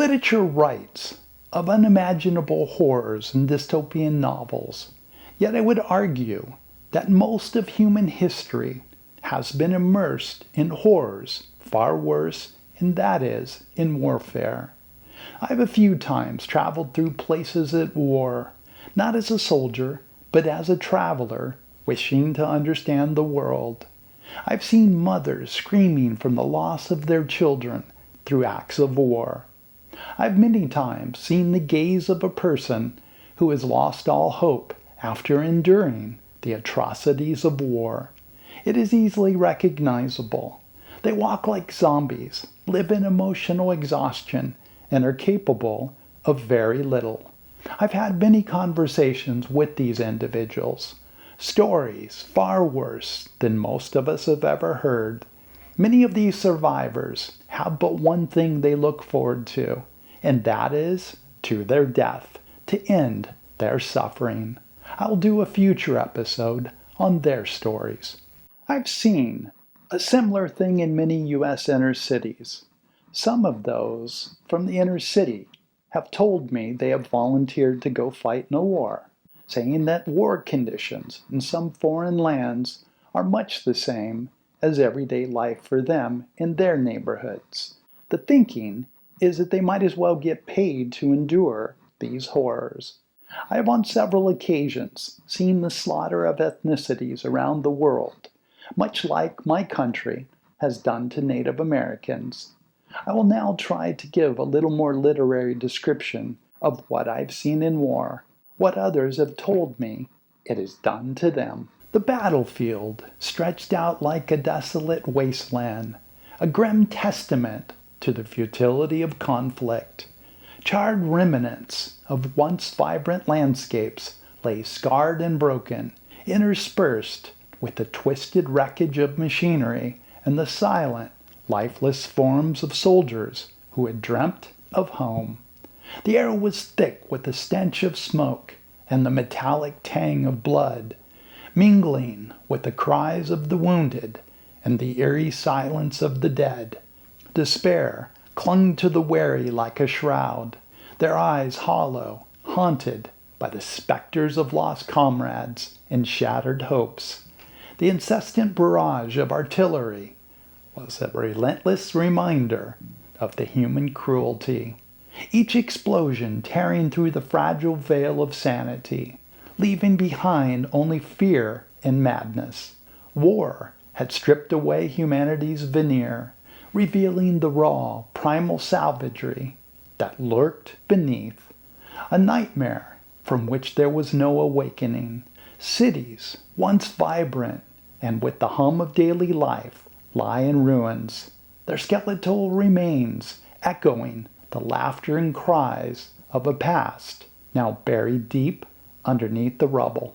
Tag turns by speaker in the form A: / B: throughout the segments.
A: Literature writes of unimaginable horrors in dystopian novels, yet I would argue that most of human history has been immersed in horrors far worse, and that is, in warfare. I have a few times traveled through places at war, not as a soldier, but as a traveler wishing to understand the world. I've seen mothers screaming from the loss of their children through acts of war. I've many times seen the gaze of a person who has lost all hope after enduring the atrocities of war. It is easily recognizable. They walk like zombies, live in emotional exhaustion, and are capable of very little. I've had many conversations with these individuals. Stories far worse than most of us have ever heard. Many of these survivors have but one thing they look forward to, and that is to their death, to end their suffering. I'll do a future episode on their stories. I've seen a similar thing in many U.S. inner cities. Some of those from the inner city have told me they have volunteered to go fight in a war, saying that war conditions in some foreign lands are much the same as everyday life for them in their neighborhoods. The thinking is that they might as well get paid to endure these horrors. I have on several occasions seen the slaughter of ethnicities around the world, much like my country has done to Native Americans. I will now try to give a little more literary description of what I've seen in war, what others have told me it has done to them. The battlefield stretched out like a desolate wasteland, a grim testament to the futility of conflict. Charred remnants of once vibrant landscapes lay scarred and broken, interspersed with the twisted wreckage of machinery and the silent, lifeless forms of soldiers who had dreamt of home. The air was thick with the stench of smoke and the metallic tang of blood, mingling with the cries of the wounded and the eerie silence of the dead. Despair clung to the weary like a shroud, their eyes hollow, haunted by the specters of lost comrades and shattered hopes. The incessant barrage of artillery was a relentless reminder of the human cruelty, each explosion tearing through the fragile veil of sanity, leaving behind only fear and madness. War had stripped away humanity's veneer, revealing the raw, primal savagery that lurked beneath. A nightmare from which there was no awakening. Cities, once vibrant and with the hum of daily life, lie in ruins, their skeletal remains echoing the laughter and cries of a past now buried deep underneath the rubble.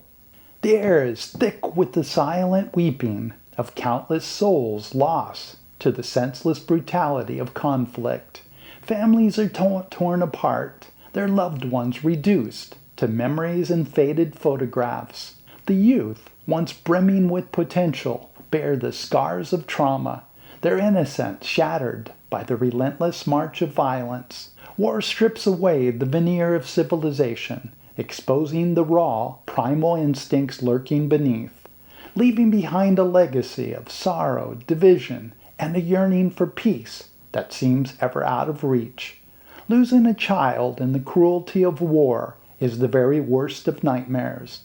A: The air is thick with the silent weeping of countless souls lost to the senseless brutality of conflict. Families are torn apart, their loved ones reduced to memories and faded photographs. The youth, once brimming with potential, bear the scars of trauma, their innocence shattered by the relentless march of violence. War strips away the veneer of civilization, exposing the raw, primal instincts lurking beneath, leaving behind a legacy of sorrow, division, and a yearning for peace that seems ever out of reach. Losing a child in the cruelty of war is the very worst of nightmares,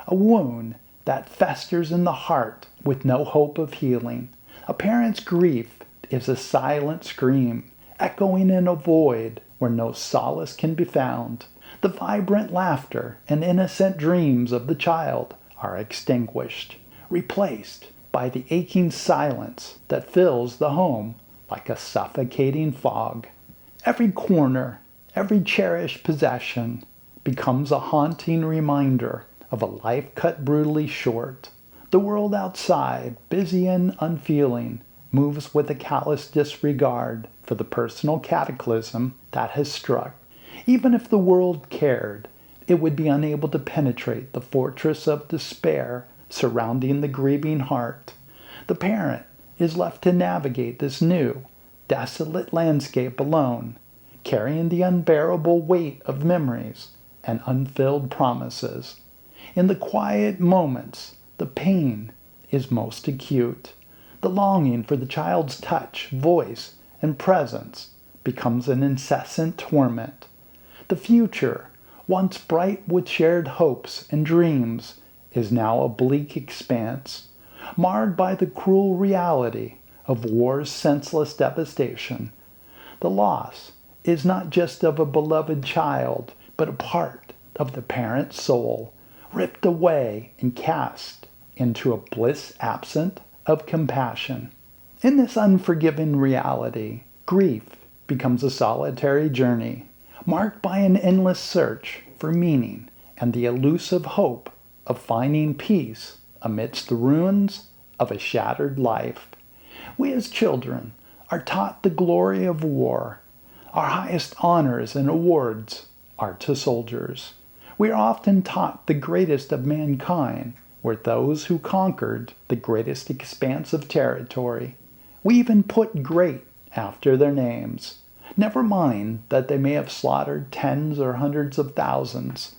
A: a wound that festers in the heart with no hope of healing. A parent's grief is a silent scream, echoing in a void where no solace can be found. The vibrant laughter and innocent dreams of the child are extinguished, replaced by the aching silence that fills the home like a suffocating fog. Every corner, every cherished possession becomes a haunting reminder of a life cut brutally short. The world outside, busy and unfeeling, moves with a callous disregard for the personal cataclysm that has struck. Even if the world cared, it would be unable to penetrate the fortress of despair surrounding the grieving heart. The parent is left to navigate this new, desolate landscape alone, carrying the unbearable weight of memories and unfilled promises. In the quiet moments, the pain is most acute. The longing for the child's touch, voice, and presence becomes an incessant torment. The future, once bright with shared hopes and dreams, is now a bleak expanse, marred by the cruel reality of war's senseless devastation. The loss is not just of a beloved child, but a part of the parent's soul, ripped away and cast into a bliss absent of compassion. In this unforgiving reality, grief becomes a solitary journey, marked by an endless search for meaning and the elusive hope of finding peace amidst the ruins of a shattered life. We as children are taught the glory of war. Our highest honors and awards are to soldiers. We are often taught the greatest of mankind were those who conquered the greatest expanse of territory. We even put great after their names. Never mind that they may have slaughtered tens or hundreds of thousands.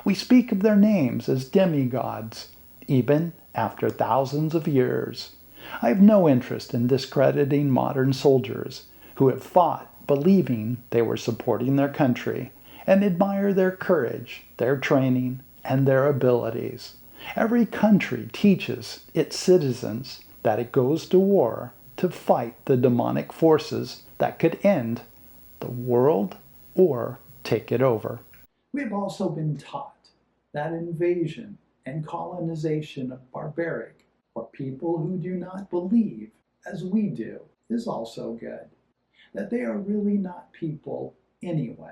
A: We speak of their names as demigods, even after thousands of years. I have no interest in discrediting modern soldiers who have fought believing they were supporting their country, and admire their courage, their training, and their abilities. Every country teaches its citizens that it goes to war to fight the demonic forces that could end the world or take it over. We have also been taught that invasion and colonization of barbaric or people who do not believe as we do is also good, that they are really not people anyway.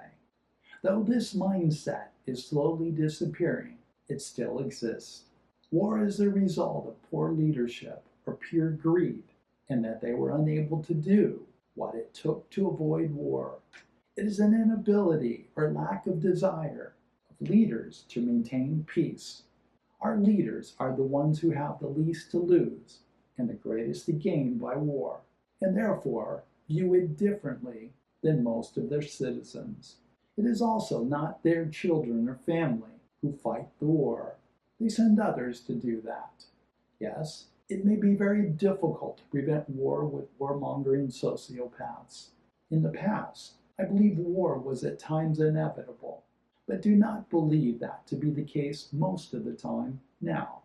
A: Though this mindset is slowly disappearing, it still exists. War is the result of poor leadership or pure greed, and that they were unable to do what it took to avoid war. It is an inability or lack of desire of leaders to maintain peace. Our leaders are the ones who have the least to lose and the greatest to gain by war, and therefore view it differently than most of their citizens. It is also not their children or family who fight the war. They send others to do that. Yes, it may be very difficult to prevent war with warmongering sociopaths. In the past, I believe war was at times inevitable, but do not believe that to be the case most of the time now.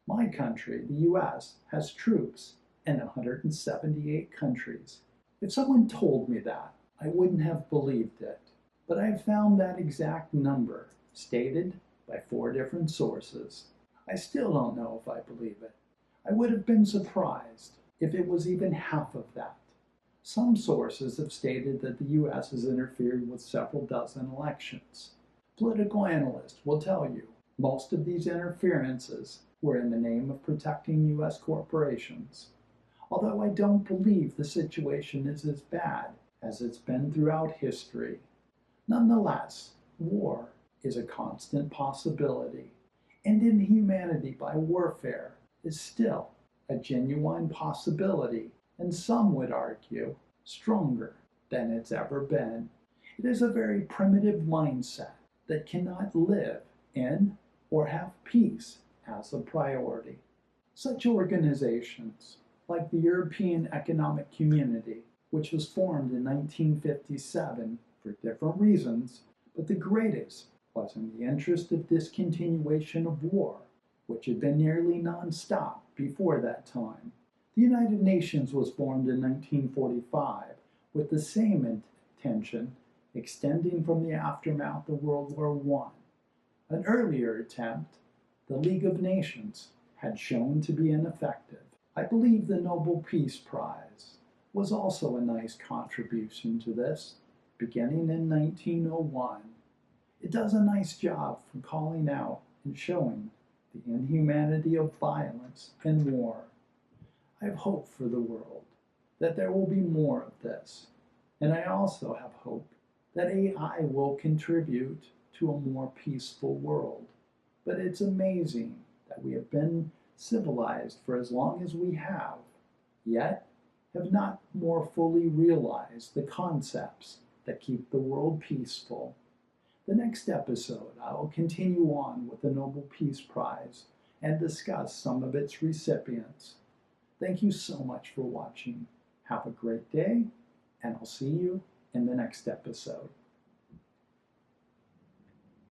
A: My country, the US, has troops in 178 countries. If someone told me that, I wouldn't have believed it. But I have found that exact number stated by 4 different sources. I still don't know if I believe it. I would have been surprised if it was even half of that. Some sources have stated that the US has interfered with several dozen elections. Political analysts will tell you most of these interferences were in the name of protecting US corporations. Although I don't believe the situation is as bad as it's been throughout history. Nonetheless, war is a constant possibility, and inhumanity by warfare is still a genuine possibility, and some would argue stronger than it's ever been. It is a very primitive mindset that cannot live in or have peace as a priority. Such organizations, like the European Economic Community, which was formed in 1957 for different reasons, but the greatest was in the interest of discontinuation of war, which had been nearly non-stop before that time. The United Nations was formed in 1945 with the same intention extending from the aftermath of World War I. An earlier attempt, the League of Nations, had shown to be ineffective. I believe the Nobel Peace Prize was also a nice contribution to this, beginning in 1901. It does a nice job from calling out and showing the inhumanity of violence and war. I have hope for the world that there will be more of this, and I also have hope that AI will contribute to a more peaceful world. But it's amazing that we have been civilized for as long as we have, yet have not more fully realized the concepts that keep the world peaceful. The next episode, I will continue on with the Nobel Peace Prize and discuss some of its recipients. Thank you so much for watching. Have a great day, and I'll see you in the next episode.